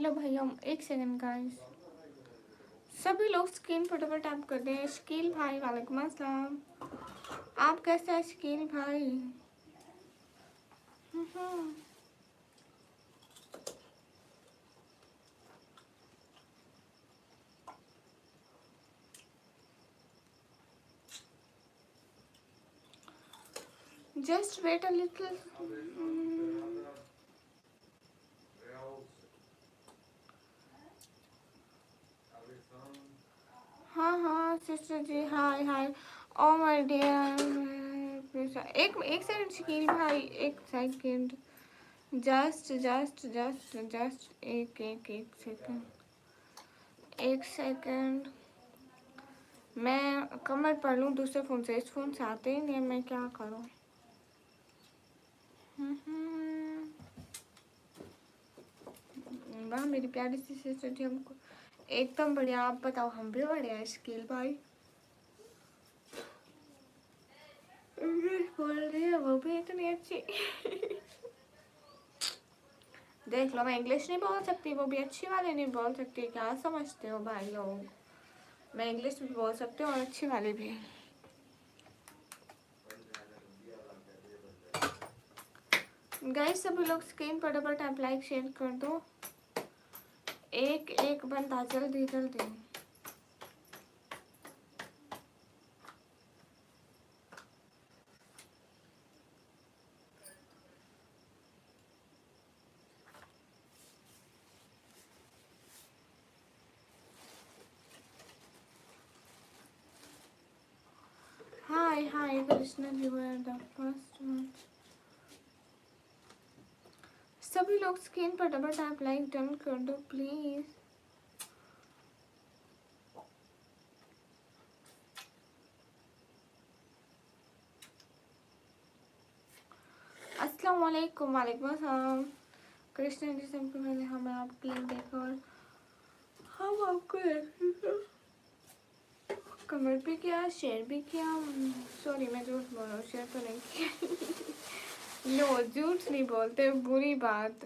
Hello भैया, एक second guys. सभी लोग स्क्रीन पर डबल टैप कर दें। शकील भाई वालेकुम अस्सलाम। आप कैसे हैं शकील भाई? Just wait a little. हाँ हाँ sister ji, hi hi. Oh my dear, एक एक सेकंड शकील भाई, एक second. Just just just just एक सेकंड, एक सेकंड। मैं कमेंट पढ़ लूँ दूसरे फ़ोन से, इस फ़ोन से आते ही नहीं, मैं क्या करूँ? वाह मेरी प्यारी सी सिस्टर जी, हमको एकदम बढ़िया। आप बताओ, हम भी बढ़िया है शकील भाई। इंग्लिश बोल रही है वो भी इतनी अच्छी। देख लो, मैं इंग्लिश नहीं बोल सकती, वो भी अच्छी वाली नहीं बोल सकती। क्या समझते हो भाई लोग? मैं इंग्लिश भी बोल सकती हूँ और अच्छी वाली भी। गाइस सभी लोग स्क्रीन पर डबल टैप लाइक शेयर कर दो। एक एक बंदा, जल्दी जल्दी। Hi hi Krishna, you are the first one. सभी लोग स्क्रीन पर डबल टैप लाइक डन कर दो प्लीज। अस्सलाम वालेकुम। वालेकुम अस्सलाम। कृष्णा जी, सबसे पहले हमें आपकी लिंक देखा और हम आपको कमेंट भी किया, शेयर भी किया। सॉरी मैं झूठ बोल रहा हूँ, शेयर तो नहीं किया। नो, झूठ नहीं बोलते, बुरी बात।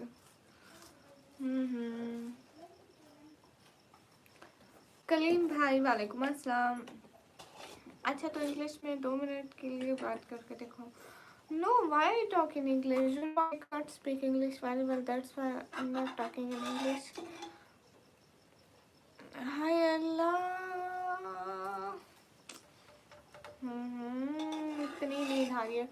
कलीम भाई वालेकुम अस्सलाम। अच्छा तो इंग्लिश में 2 मिनट के लिए बात करके देखो। No, why are you talking English? You know I can't speak English very well. That's why I'm not talking in English. Hi Allah. इतनी नींद आ रही है।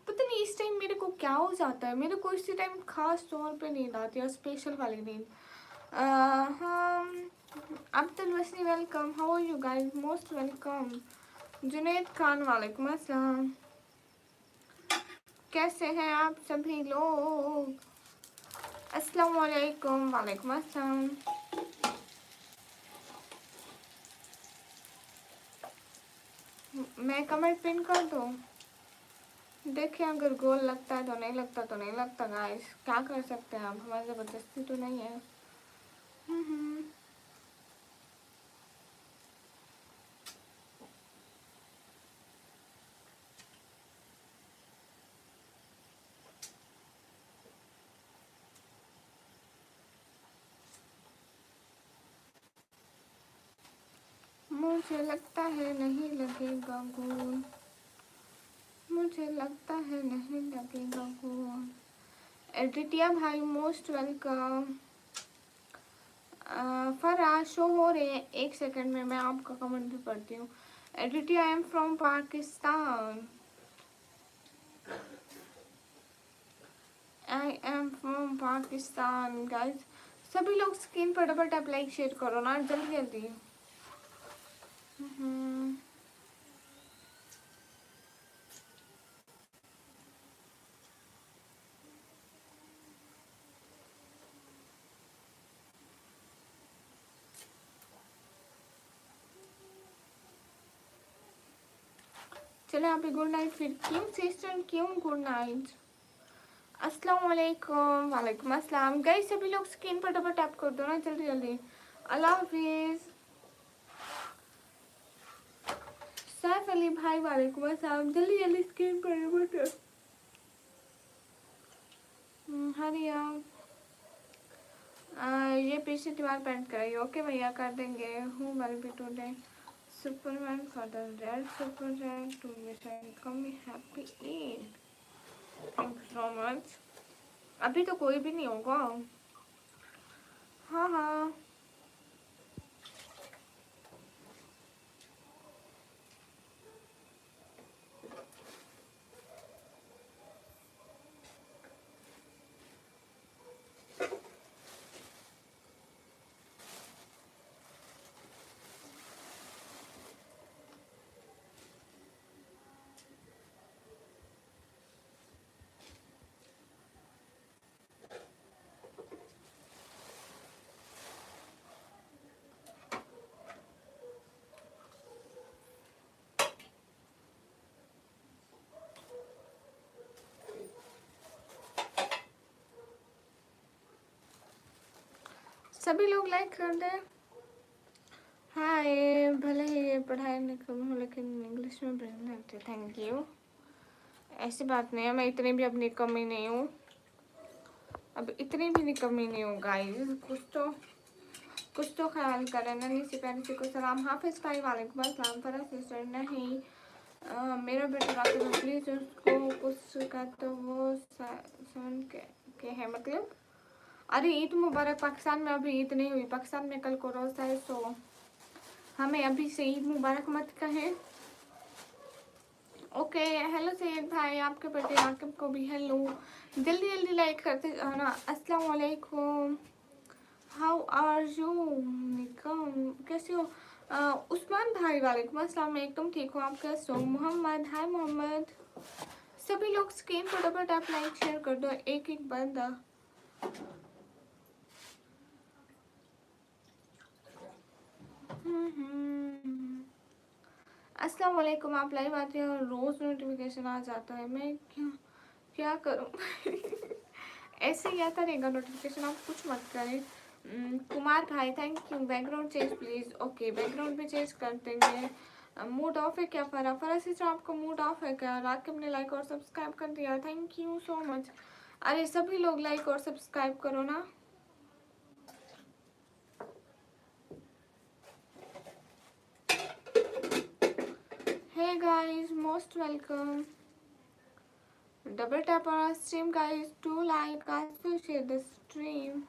पता नहीं इस टाइम मेरे को क्या हो जाता है। मेरे को इसी टाइम खास तौर पे नींद आती है, स्पेशल वाली नींद। Abdul Wasi welcome. How are you guys? Most welcome. Junaid Khan वालेकुम अस्सलाम। कैसे हैं आप सभी लोग? अस्सलाम वालेकुम। वालेकुम अस्सलाम। मैं कमेंट पिन कर दूँ? देखिए अगर गोल लगता है तो नहीं लगता तो नहीं लगता गाइस, क्या कर सकते हैं आप, हमारी ज़बरदस्ती तो नहीं है। मुझे लगता है नहीं लगेगा गोल, मुझे लगता है नहीं लगेगा गोल। एडिटिया भाई मोस्ट वेलकम। फरा शो हो रहे हैं, एक सेकंड में मैं आपका कमेंट भी पढ़ती हूँ। Aditya I am from Pakistan. I am from Pakistan guys. सभी लोग स्क्रीन पर डबल टैप लाइक शेयर करो ना, जल्दी जल्दी। चले आप गुड नाइट फिर। क्यों सिस्टर, क्यों गुड नाइट? अस्सलाम वालेकुम। वालेकुम अस्सलाम। गाइस सभी लोग स्क्रीन पर डबल टैप कर दो ना, जल्दी जल्दी। अल्लाह हाफिज। सैफ अली भाई वालेकुम अस्सलाम। जल्दी जल्दी स्क्रीन पर डबल टैप। हरिया ये पीछे दीवार पेंट कराइए। ओके भैया कर देंगे। Who will be today Superman for the red super red to wish I come happy Eid. Thank you so much. अभी तो कोई भी नहीं होगा। हाँ हाँ सभी लोग लाइक कर दें। हाँ ये भले ही ये पढ़ाई में कम हो लेकिन इंग्लिश में ब्रेन लगते। Thank you. ऐसी बात नहीं है, मैं इतनी भी अपनी कमी नहीं हूँ। अब इतनी भी नहीं कमी नहीं हूँ गाइस। कुछ तो ख्याल करें ना। नीचे पैर को सलाम। हाफिज भाई वालेकुम अस्सलाम। फरा सिस्टर नहीं मेरा बेटा रात में प्लीज उसको कुछ का तो वो सुन के है मतलब। अरे ईद मुबारक। पाकिस्तान में अभी ईद नहीं हुई। पाकिस्तान में कल को रोज़ा है, सो हमें अभी से ईद मुबारक मत कहें। ओके हेलो सैयद भाई, आपके बेटे आकिब को भी हेलो। जल्दी जल्दी लाइक करते जाना। अस्सलाम वालेकुम। हाउ आर यू निकम, कैसे हो? उस्मान भाई वालेकुम अस्सलाम। मैं एकदम ठीक हूँ, आप कैसे हो? मोहम्मद हाय मोहम्मद। सभी लोग स्क्रीन पर डबल टैप लाइक शेयर कर दो, एक एक बंदा। अस्सलाम वालेकुम। आप लाइव आते हैं और रोज़ नोटिफिकेशन आ जाता है, मैं क्या करूँ? ऐसे ही आता रहेगा नोटिफिकेशन, आप कुछ मत करें। कुमार भाई thank you. Background change please. Okay background भी चेंज कर देंगे। मूड ऑफ है क्या फरा? फरा सिस्टर आपका मूड ऑफ है क्या? राकिब ने लाइक और सब्सक्राइब कर दिया, थैंक यू सो मच। अरे सभी लोग लाइक और सब्सक्राइब करो ना। Hey guys most welcome. Double tap on our stream guys, do like, also share the stream.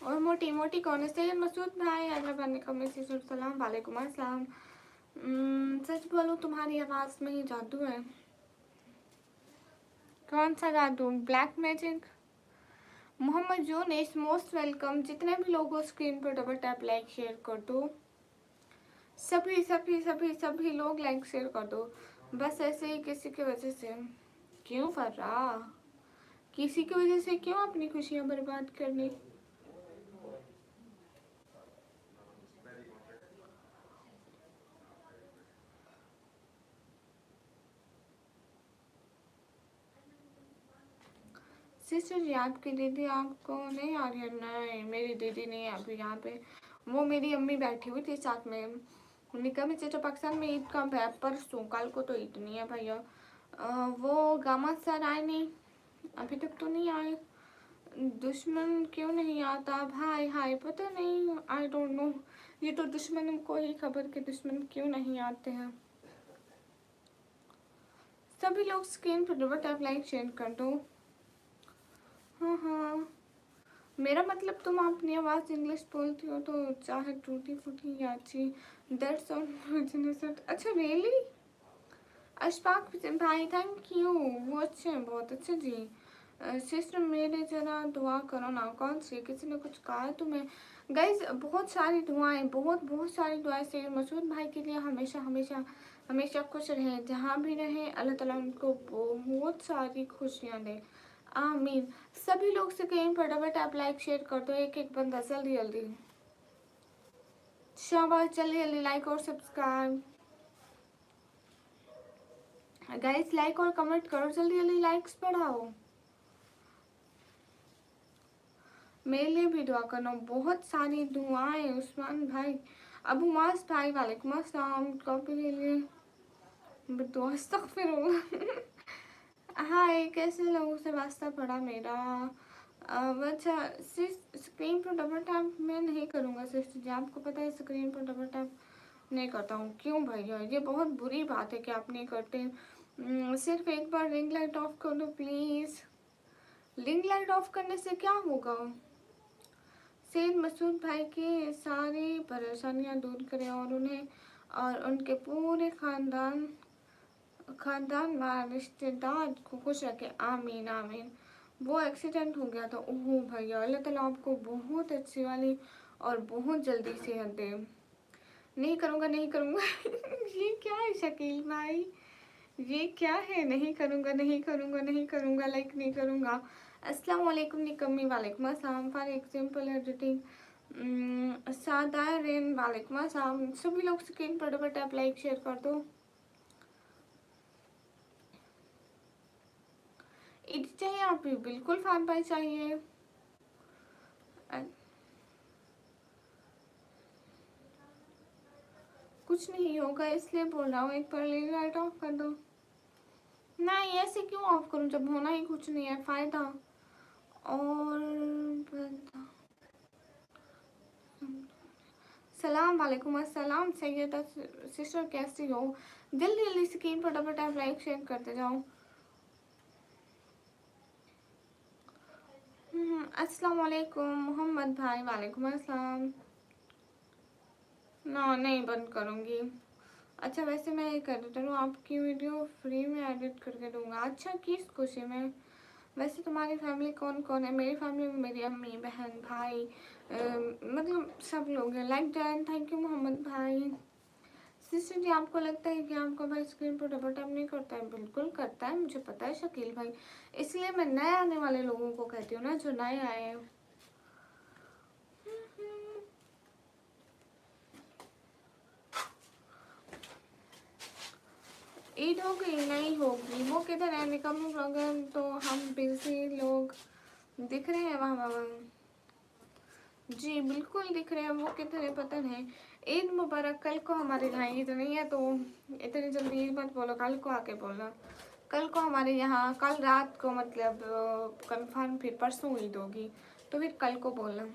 और मोटी मोटी कौन है? सैयद मसूद भाई अगला बनने का मैसेज और सलाम वालेकुम अस्सलाम। सच बोलो तुम्हारी आवाज़ में ही जादू है। कौन सा जादू? Black magic? Mohammad Younis most welcome. जितने भी लोगों स्क्रीन पर डबल टैप लाइक शेयर कर दो। सभी सभी सभी सभी लोग लाइक शेयर कर दो। बस ऐसे ही किसी की वजह से क्यों फर्रा? किसी की वजह से क्यों अपनी खुशियाँ बर्बाद करनी? सिस्टर जी आपकी दीदी आपको नहीं आ रही है? नहीं मेरी दीदी नहीं है अभी यहाँ पे। वो मेरी अम्मी बैठी हुई थी साथ में। निका में चेटा पाकिस्तान में ईद का है परसों, कल को तो ईद नहीं है भैया। वो गामा सर आए नहीं, अभी तक तो नहीं आए। दुश्मन क्यों नहीं आता भाई? हाय पता नहीं, आई डोंट नो। ये तो दुश्मन को ही खबर के दुश्मन क्यों नहीं आते हैं। सभी लोग स्क्रीन पर डबल टैप लाइक शेयर कर दो। हाँ हाँ मेरा मतलब तुम अपनी आवाज़ इंग्लिश बोलती हो तो चाहे टूटी फूटी या अच्छी। That's all. अच्छा रियली? अशफाक भाई थैंक यू। वो अच्छे हैं, बहुत अच्छे जी। सिस्टर मेरे जरा दुआ करो ना। कौन सी? किसी ने कुछ कहा है तुम्हें? गाइज बहुत सारी दुआएं, बहुत बहुत सारी दुआएं से मसूद भाई के लिए हमेशा हमेशा हमेशा खुश रहें, जहाँ भी रहें अल्लाह ताला उनको बहुत सारी खुशियाँ दे, आमीन। सभी लोग से कहीं पर डबल टैप लाइक शेयर कर दो, एक एक बंदा जल्दी जल्दी। शाबाश जल्दी जल्दी लाइक और सब्सक्राइब। गाइस लाइक और कमेंट करो, जल्दी जल्दी लाइक्स बढ़ाओ। मेरे लिए भी दुआ करना, बहुत सारी दुआएं। उस्मान भाई, अबू मास भाई वालेकुम अस्सलाम। कॉपी ले लिए बदुआ अस्तगफिरुल्लाह। हाय, कैसे लोगों से वास्ता पड़ा मेरा। अच्छा, स्क्रीन पर डबल टैप मैं नहीं करूँगा सिस्टर जी, आपको पता है स्क्रीन पर डबल टैप नहीं करता हूँ। क्यों भैया, ये बहुत बुरी बात है कि आप नहीं करते। सिर्फ एक बार रिंग लाइट ऑफ कर दो प्लीज़। रिंग लाइट ऑफ करने से क्या होगा? सैयद मसूद भाई की सारी परेशानियाँ दूर करें और उन्हें और उनके पूरे खानदान व रिश्तेदार को खुश रखे, आमीन आमीन। वो एक्सीडेंट हो गया था, ओहो भैया, अल्लाह ताला आपको बहुत अच्छी वाली और बहुत जल्दी सेहत दे। नहीं करूँगा, नहीं करूँगा। ये क्या है शकील भाई, ये क्या है? नहीं करूँगा, नहीं करूँगा, नहीं करूँगा, लाइक नहीं करूँगा। अस्सलाम वालेकुम निकम्मी, वालेकुम अस्सलाम। फॉर एग्जाम्पल एडिटिंग सादारेन, वालेकुम अस्सलाम। सभी लोग स्क्रीन पर डबल टैप लाइक शेयर कर दो। ईद चाहिए आप भी? बिल्कुल फान भाई चाहिए। कुछ नहीं होगा इसलिए बोल रहा हूँ, एक बार लाइट ऑफ कर दो। नहीं, ऐसे क्यों ऑफ करूँ जब होना ही कुछ नहीं है, फ़ायदा। और सलाम, वालेकुम अस्सलाम सैयदा सिस्टर, कैसी हो? जल्दी जल्दी स्क्रीन पर डबल टैप लाइक शेयर करते जाओ। अस्सलाम वालेकुम मोहम्मद भाई, वालेकुम अस्सलाम। ना, नहीं बंद करूँगी। अच्छा, वैसे मैं एक एडिटर हूँ, आपकी वीडियो फ्री में एडिट करके दूंगा। अच्छा, किस खुशी में? वैसे तुम्हारी फैमिली कौन कौन है? मेरी फैमिली में मेरी अम्मी, बहन, भाई, मतलब सब लोग हैं। Like done, thank you Mohammad भाई। सिस्टर जी, आपको लगता है कि आपका भाई स्क्रीन पर डबल टैप नहीं करता है? बिल्कुल करता है, मुझे पता है शकील भाई। इसलिए मैं नए आने वाले लोगों को कहती हूँ ना, जो नए आए हैं। ईद हो गई? नहीं होगी, वो किधर है निकम्मे प्रोग्राम, तो हम बिजी लोग दिख रहे हैं वहाँ वहाँ। जी बिल्कुल दिख रहे हैं, वो किधर है पता नहीं। ईद मुबारक। कल को हमारे यहाँ ईद नहीं है, तो इतनी जल्दी ईद मत बोलो, कल को आके बोलना। कल को हमारे यहाँ, कल रात को मतलब कंफर्म, फिर परसों ईद होगी, तो फिर कल को बोलना।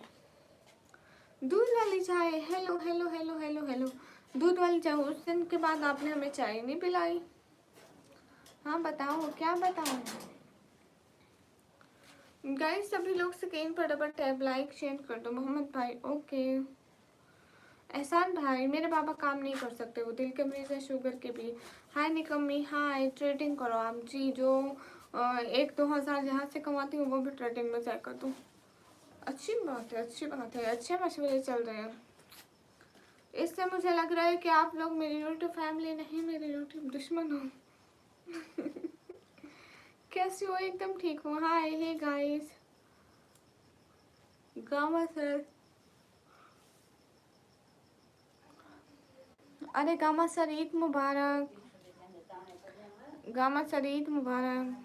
दूध वाली चाय, hello hello hello hello hello. दूध वाली चाय, उस दिन के बाद आपने हमें चाय नहीं पिलाई। हाँ बताओ, क्या बताऊँ? गाइस सभी लोग स्क्रीन पर डबल टैप लाइक शेयर कर दो। मोहम्मद भाई ओके। एहसान भाई, मेरे पापा काम नहीं कर सकते, वो दिल के मरीज है, शुगर के भी। हाय निकम्मी, हाय। ट्रेडिंग करो आप जी, जो 1-2 हज़ार जहाँ से कमाती हूँ वो भी ट्रेडिंग में जाया कर दूँ। अच्छी बात है, अच्छी बात है, अच्छे मशवरे चल रहे हैं। इससे मुझे लग रहा है कि आप लोग मेरी यूट्यूब फैमिली नहीं, मेरे यूट्यूब दुश्मन हो। कैसी हो? एकदम ठीक हो। हाय, हे गाइस। गामा सर, अरे गामा सर ईद मुबारक। गामा सर ईद मुबारक।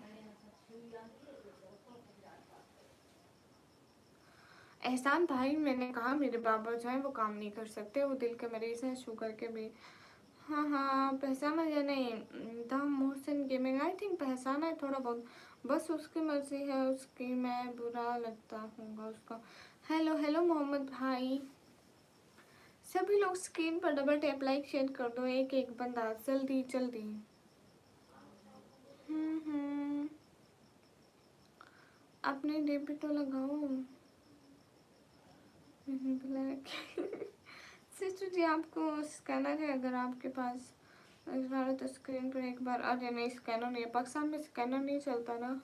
एहसान भाई, मैंने कहा मेरे बाबा जो हैं वो काम नहीं कर सकते, वो दिल के मरीज हैं, शुगर के भी। हाँ हाँ, पहचाना या नहीं? The Mohsin gaming, I think पहचाना है थोड़ा बहुत, बस उसकी मर्जी है उसकी, मैं बुरा लगता हूँगा उसको। हेलो हेलो मोहम्मद भाई। सभी लोग स्क्रीन पर डबल टैप लाइक शेयर कर दो, एक एक बंदा, जल्दी जल्दी। हम्म, अपने डीपी तो लगाओ। सिस्टर जी, आपको स्कैनर है अगर आपके पास? इस बार तो स्क्रीन पर एक बार, अरे नहीं स्कैनर नहीं है, पाकिस्तान में स्कैनर नहीं चलता ना।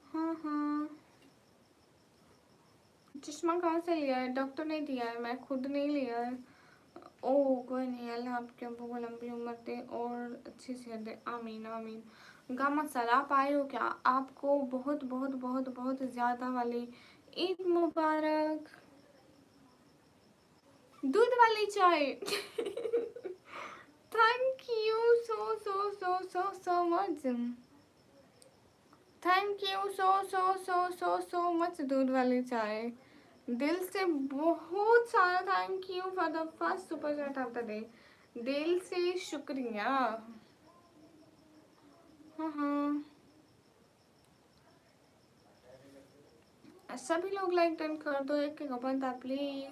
हाँ हाँ। चश्मा कहाँ से लिया है? डॉक्टर ने दिया है, मैं खुद नहीं लिया है। ओह कोई नहीं, अल्लाह आपके अब्बू को लंबी उम्र दे और अच्छी सेहत दे, आमीन आमीन। गामा सर आप आए हो क्या? आपको बहुत बहुत बहुत बहुत ज़्यादा वाली ईद मुबारक। दूध वाली चाय। Thank you so so so so so much. Thank you so so so so so much दूध वाली चाय, दिल से बहुत सारा thank you for the first super chat off the day, दिल से शुक्रिया। हाँ हाँ, सभी लोग लाइक डन कर दो, एक एक बनता प्लीज।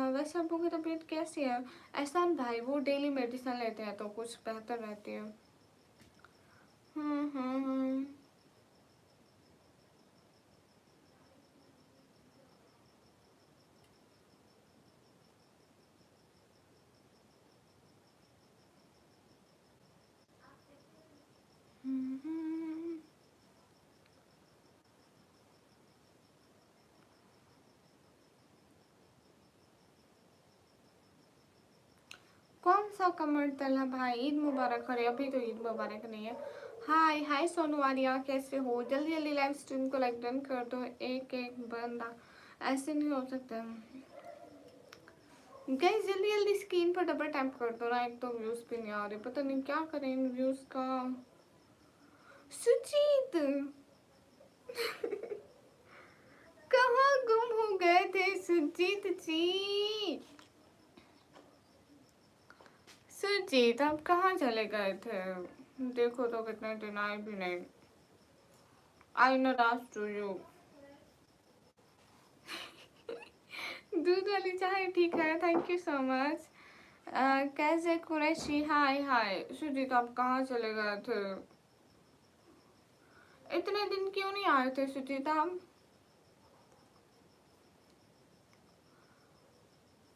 वैसे आपको की तबीयत कैसी है? एहसान भाई वो डेली मेडिसिन लेते हैं तो कुछ बेहतर रहती है। हम्म। हम्म। कौन सा कमर तला भाई? ईद मुबारक करे, अभी तो ईद मुबारक नहीं है। हाय हाय सोनू आर्या, कैसे हो? जल्दी जल्दी लाइव स्ट्रीम को लाइक डन कर दो, एक एक बंदा, ऐसे नहीं हो सकता। गाइस जल्दी जल्दी स्क्रीन पर डबल टैप कर दो ना, एक तो व्यूज भी नहीं आ रहे, पता नहीं क्या करें इन व्यूज का। सुजीत कहाँ गुम हो गए थे सुजीत जी? सुजीत आप कहाँ चले गए थे? देखो तो कितने दिन आए भी नहीं। आई नाराज टू यू। दूध वाली चाय ठीक है, थैंक यू सो मच। कैसे कुरैशी? हाय हाय सुजीत आप कहाँ चले गए थे? इतने दिन क्यों नहीं आए थे सुजीत आप?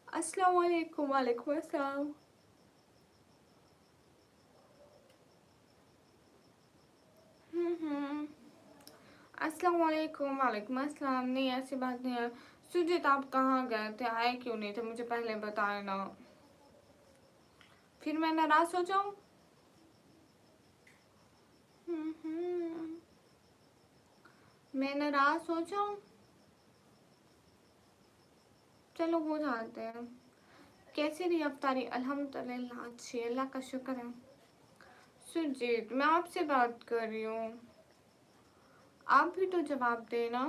अस्सलाम वालेकुम। वालेकुम अस्सलाम। हम्म। अस्सलाम वालेकुम। वालेकुम अस्सलाम। नहीं ऐसी बात नहीं है। सुजीत आप कहाँ गए थे, आए क्यों नहीं थे? मुझे पहले बताए ना, फिर मैं नाराज हो जाऊँ। हम्म। मैं नाराज हो जाऊँ? चलो हो जाते हैं। कैसी रही अफ्तारी? अल्हम्दुलिल्लाह अच्छी, अल्लाह का शुक्र है। सुजीत मैं आपसे बात कर रही हूँ, आप भी तो जवाब देना।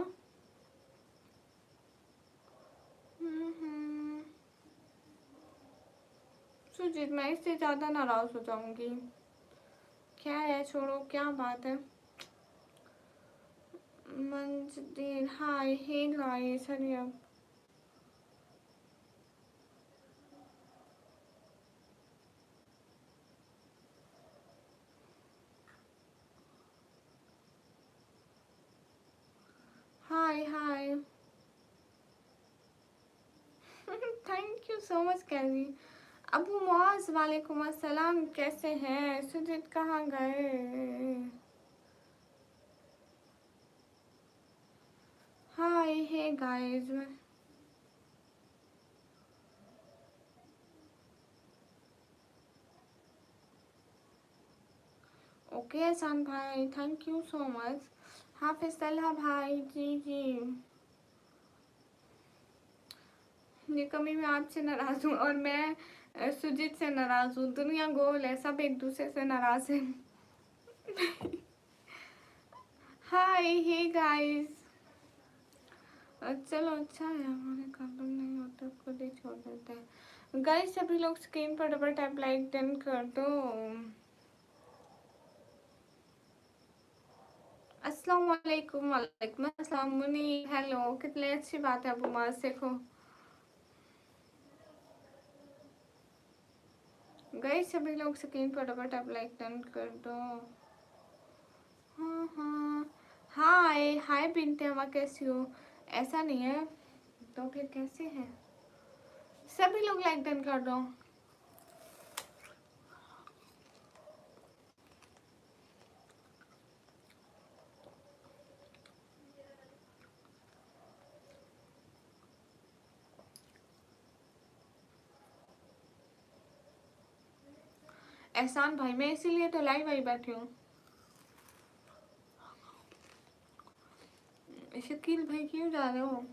हम्म। सुजीत मैं इससे ज़्यादा नाराज़ हो जाऊंगी। क्या है, छोड़ो, क्या बात है। मंजदीन hi hey guys, hurry up. Hi hi. Thank you so much कैजी। अबू मुआज वालेकुम अस्सलाम, कैसे हैं? सुजीत कहाँ गए? हाय हे गाइस। ओके एहसान भाई, थैंक यू सो मच। हाफिज तलहा भाई, जी जी। ये कमी मैं आपसे नाराज हूँ और मैं सुजीत से नाराज हूँ। दुनिया गोल है, सब एक दूसरे से नाराज है। हाय हे गाइस। चलो अच्छा है, हमारे काम नहीं होता खुद ही छोड़ देते हैं। गाइस सभी लोग स्क्रीन पर डबल टैप लाइक डन कर दो। अस्सलाम वालेकुम। वालेकुम अस्सलाम मुनी, हेलो, कितनी अच्छी बात है अबू माज, देखो। गाइस सभी लोग स्क्रीन पर डबल टैप लाइक डन कर दो। हाँ हाँ। हाय हाय बिनते अम्मा, कैसी हो? ऐसा नहीं है तो फिर कैसे है? सभी लोग लाइक डन कर दो। एहसान भाई मैं इसीलिए तो लाइव आई बैठी हूँ। शकील भाई क्यों जा रहे हो?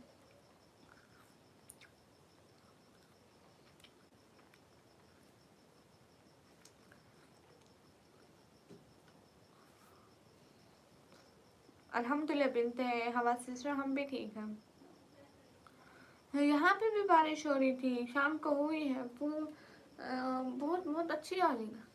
अल्हम्दुलिल्लाह बिनते हैं हवा सिस्टर, हम भी ठीक हैं। यहाँ पे भी बारिश हो रही थी, शाम को हुई है, बहुत बहुत अच्छी आ रही है।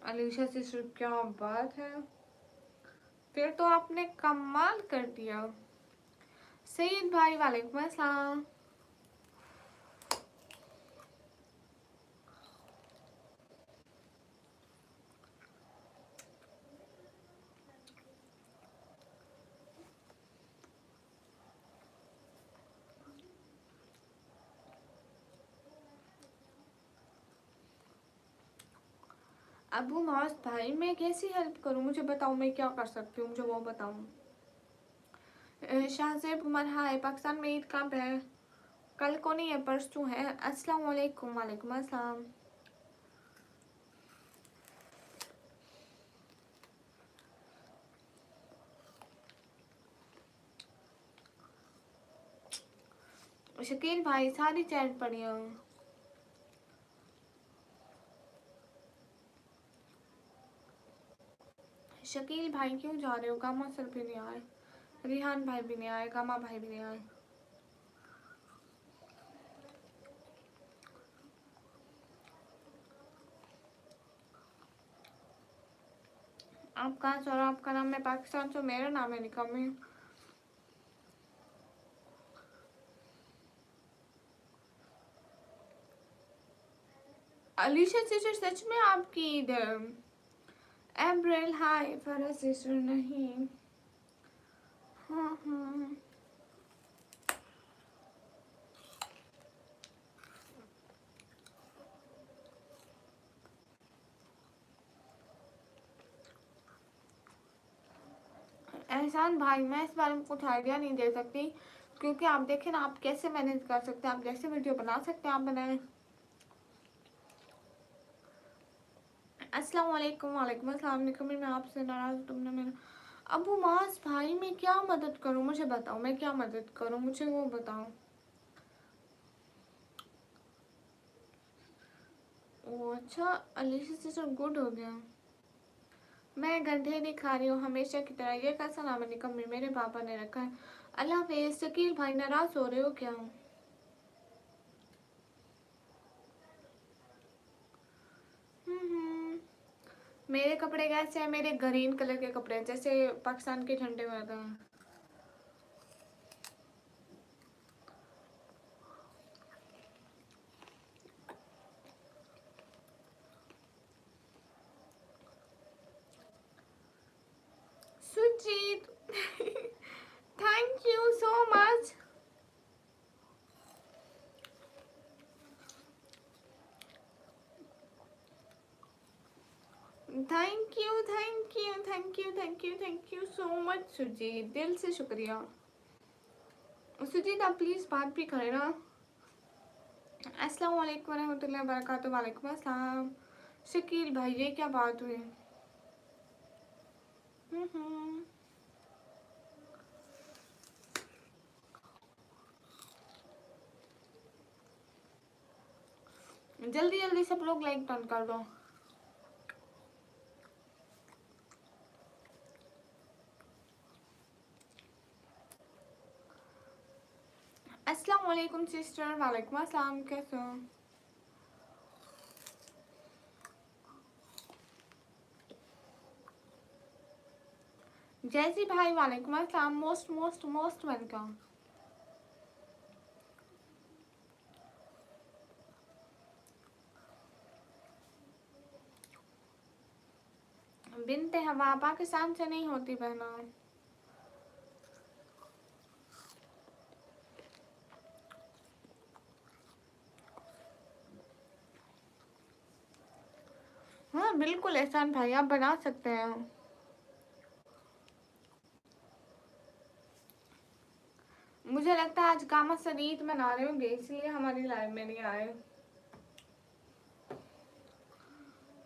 अलीशा सिस्टर क्या बात है, फिर तो आपने कमाल कर दिया। सईद भाई वालेकुम अस्सलाम। अबू मौज भाई, मैं कैसी हेल्प करूं, मुझे बताओ मैं क्या कर सकती हूँ, मुझे वो बताऊं। शाहजेब उमर, हाय, पाकिस्तान में ईद कब है? कल को नहीं है, परसों है। अस्सलाम वालेकुम। वालेकुम अस्सलाम। शकील भाई सारी चैट पढ़ी हूँ। शकील भाई क्यों जा रहे हो? गामा सर भी नहीं आए, रिहान भाई भी नहीं आए, गामा भाई भी नहीं आए। आप कहाँ से हो? आपका नाम है पाकिस्तान से, मेरा नाम है निकम्मी। अलीशा सिस्टर सच में आपकी ईद है? एब्रेल हाय, फरा सिस्टर नहीं। हाँ हाँ, एहसान भाई मैं इस बारे में कुछ आइडिया नहीं दे सकती, क्योंकि आप देखें ना, आप कैसे मैनेज कर सकते हैं, आप जैसे वीडियो बना सकते हैं आप बनाएं। अस्सलाम वालेकुम। वालेकुम अस्सलाम। निकम्मी मैं आपसे नाराज, तुमने मेरा। अबू मास भाई मैं क्या मदद करूं, मुझे बताओ मैं क्या मदद करूं, मुझे वो बताओ। ओ अच्छा, अलीशा से सब गुड हो गया। मैं गंढे नहीं खा रही हूँ हमेशा की तरह, ये कैसा नाम है निकम्मी, मेरे पापा ने रखा है। अल्लाह हाफिज़। शकील भाई नाराज हो रहे हो क्या? हम्म, मेरे कपड़े कैसे हैं? मेरे ग्रीन कलर के कपड़े जैसे पाकिस्तान के झंडे में होते हैं। Sujeet thank you so much. Thank you thank you thank you thank you thank you so much Sujeet, दिल से शुक्रिया। सुजीत आप प्लीज़ बात भी करें ना। अस्सलाम वालेकुम रहमतुल्लाहि व बरकातुहू। वालेकुम अस्सलाम। शकील भाई ये क्या बात हुई? हम्म, जल्दी जल्दी सब लोग लाइक डन कर दो। अस्सलाम वालेकुम सिस्टर। वालेकुम अस्सलाम, कैसे हो? जैसी भाई वालेकुम अस्सलाम, मोस्ट मोस्ट मोस्ट वेलकम। बिनते हवा पाकिस्तान से नहीं होती बहना। हाँ बिल्कुल एहसान भाई, आप बना सकते हैं। मुझे लगता है आज कामा सर ईद मना रहे होंगे, इसलिए हमारी लाइव में नहीं आए।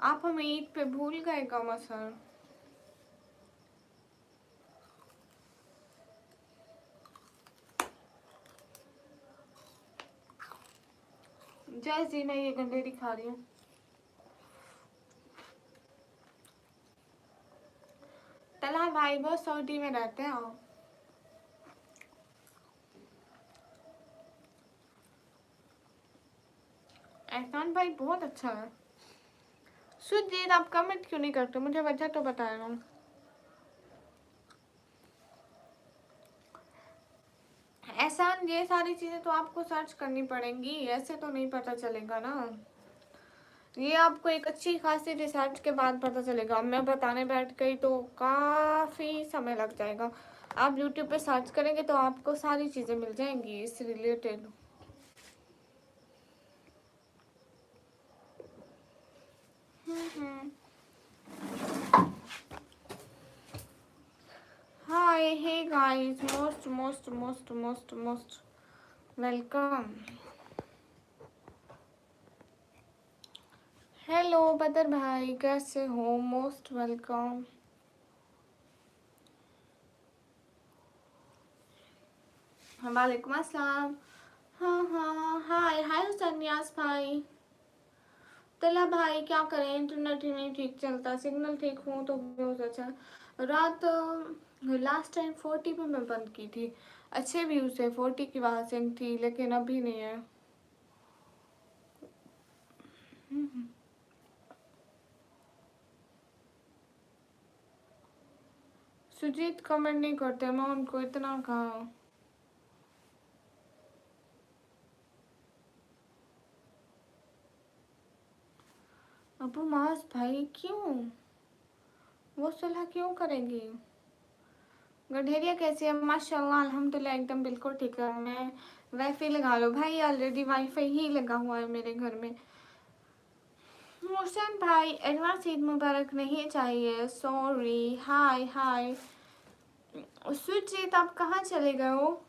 आप हमें ईद पे भूल गए कामा सर। जैसे मैं ये गंडे दिखा रही हूँ। तला भाई बहुत सऊदी में रहते हैं। एहसान भाई बहुत अच्छा है। सुजीत आप कमेंट क्यों नहीं करते, मुझे वजह तो बताएगा। एहसान ये सारी चीजें तो आपको सर्च करनी पड़ेंगी, ऐसे तो नहीं पता चलेगा ना। ये आपको एक अच्छी खासी रिसर्च के बाद पता चलेगा। मैं बताने बैठ गई तो काफ़ी समय लग जाएगा। आप यूट्यूब पे सर्च करेंगे तो आपको सारी चीज़ें मिल जाएंगी इससे related. Hi hey guys, most most most most most welcome. Hello Badar भाई, कैसे हो? Most welcome. वालेकुम अस्सलाम। हाँ हाँ, हाय हाय हुसैनियास भाई। तला भाई क्या करें, इंटरनेट ही नहीं ठीक चलता। सिग्नल ठीक हो तो बहुत अच्छा। रात लास्ट टाइम 40 पे मैं बंद की थी, अच्छे व्यूज है, 40 की वासिंग थी, लेकिन अभी नहीं है। सुजीत कमेंट नहीं करते, मैं उनको इतना कहा। अबू मास भाई क्यों, वो सलाह क्यों करेंगी? गठेरिया कैसी है? माशाल्लाह अल्हम्दुलिल्लाह एकदम बिल्कुल ठीक है। मैं वाईफाई लगा लो भाई, ऑलरेडी वाईफाई ही लगा हुआ है मेरे घर में। मोहसिन भाई एडवांस ईद मुबारक नहीं चाहिए, सॉरी। हाय हाय सुजीत, आप कहाँ चले गए हो?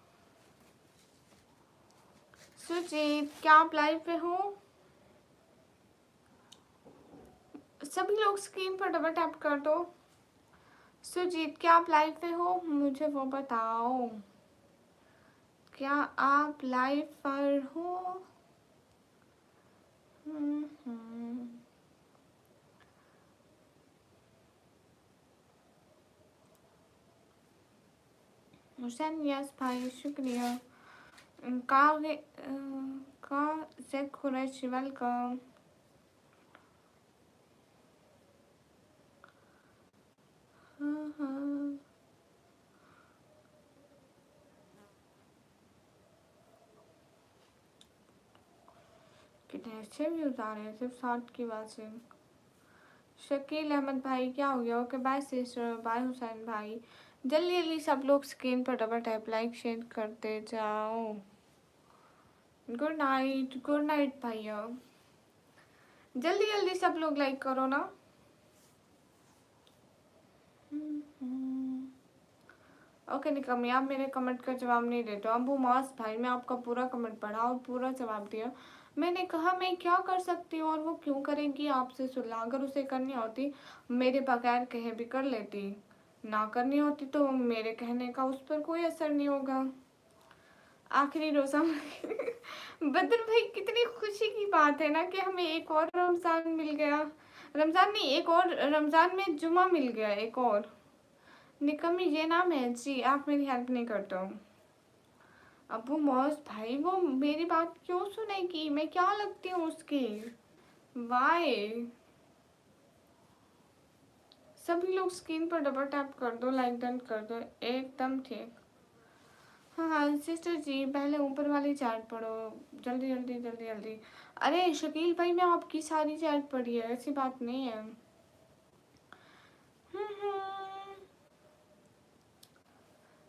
सुजीत क्या आप लाइव पे हो? सभी लोग स्क्रीन पर डबल टैप कर दो। सुजीत क्या आप लाइव पे हो? मुझे वो बताओ, क्या आप लाइव पर हो? हम्म। हुसैन यस भाई शुक्रिया। काव्य का से खुरैशी वेलकम। हाँ हाँ, कितने अच्छे व्यूज आ रहे हैं सिर्फ 60 की बात से। शकील अहमद भाई क्या हो गया? Okay bye sister, bye Hussain भाई। जल्दी जल्दी सब लोग स्क्रीन पर डबल टैप लाइक शेयर करते जाओ। गुड नाइट भैया। जल्दी जल्दी सब लोग लाइक करो ना। ओके निकम्मी, आप मेरे कमेंट का जवाब नहीं देते हो। अबू मास भाई मैं आपका पूरा कमेंट पढ़ा और पूरा जवाब दिया। मैंने कहा मैं क्या कर सकती हूँ और वो क्यों करेगी आपसे सुलह? अगर उसे करनी होती मेरे बगैर कहे भी कर लेती, ना करनी होती तो मेरे कहने का उस पर कोई असर नहीं होगा। आखिरी रोज़ा बदर भाई कितनी खुशी की बात है ना कि हमें एक और रमज़ान मिल गया। रमज़ान नहीं, एक और रमज़ान में जुमा मिल गया एक और। निकम्मी ये नाम है जी, आप मेरी हेल्प नहीं करते हो। अबू मौज भाई वो मेरी बात क्यों सुनेगी? मैं क्या लगती हूँ उसकी? वाई सभी लोग स्क्रीन पर डबल टैप कर दो, लाइक डन कर दो, एकदम ठीक। हाँ हाँ सिस्टर जी, पहले ऊपर वाली चैट पढ़ो, जल्दी जल्दी जल्दी जल्दी। अरे शकील भाई मैं आपकी सारी चैट पढ़ी है, ऐसी बात नहीं है।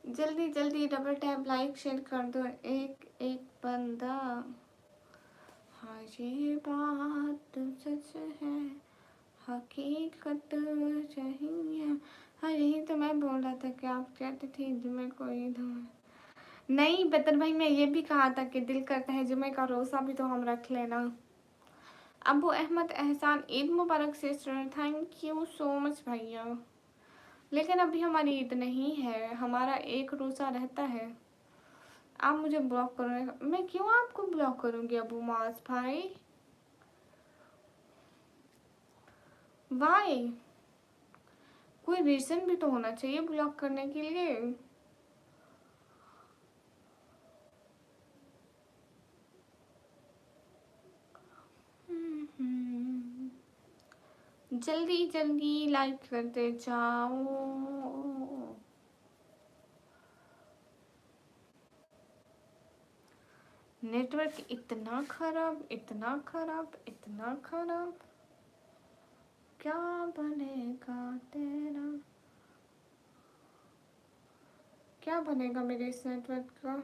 जल्दी जल्दी डबल टैप लाइक शेयर कर दो, एक एक बंदा। हाँ ये बात सच है, हकीकत चाहिए। हाँ यही तो मैं बोल रहा था कि आप कहते थे जुमे को ईद हो। नहीं बदर भाई मैं ये भी कहा था कि दिल करता है जुमे का रोज़ा भी तो हम रख लेना। अबू अहमद एहसान ईद मुबारक sister, thank you so much भैया। लेकिन अभी हमारी ईद नहीं है, हमारा एक रोज़ा रहता है। आप मुझे ब्लॉक करोगे? मैं क्यों आपको ब्लॉक करूंगी अबू मास भाई? वाई? कोई रीजन भी तो होना चाहिए ब्लॉक करने के लिए। जल्दी जल्दी लाइक करते जाओ। नेटवर्क इतना खराब, इतना खराब, इतना खराब। क्या बनेगा तेरा? क्या बनेगा मेरे इस नेटवर्क का?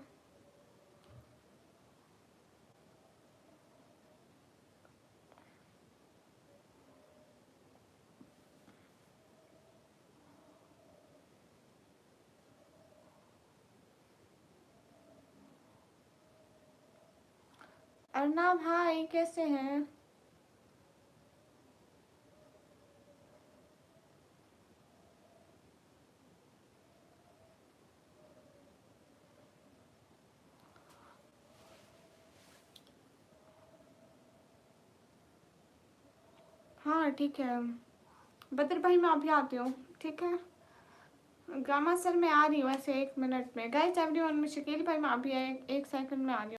अर्नब हाय, कैसे हैं? हाँ ठीक है बदर भाई, मैं अभी आती हूँ, ठीक है? ग्रामा सर मैं आ रही हूँ ऐसे 1 मिनट में। गाइस एवरीवन, मैं शकील भाई मैं अभी एक सेकंड में आ रही हूँ।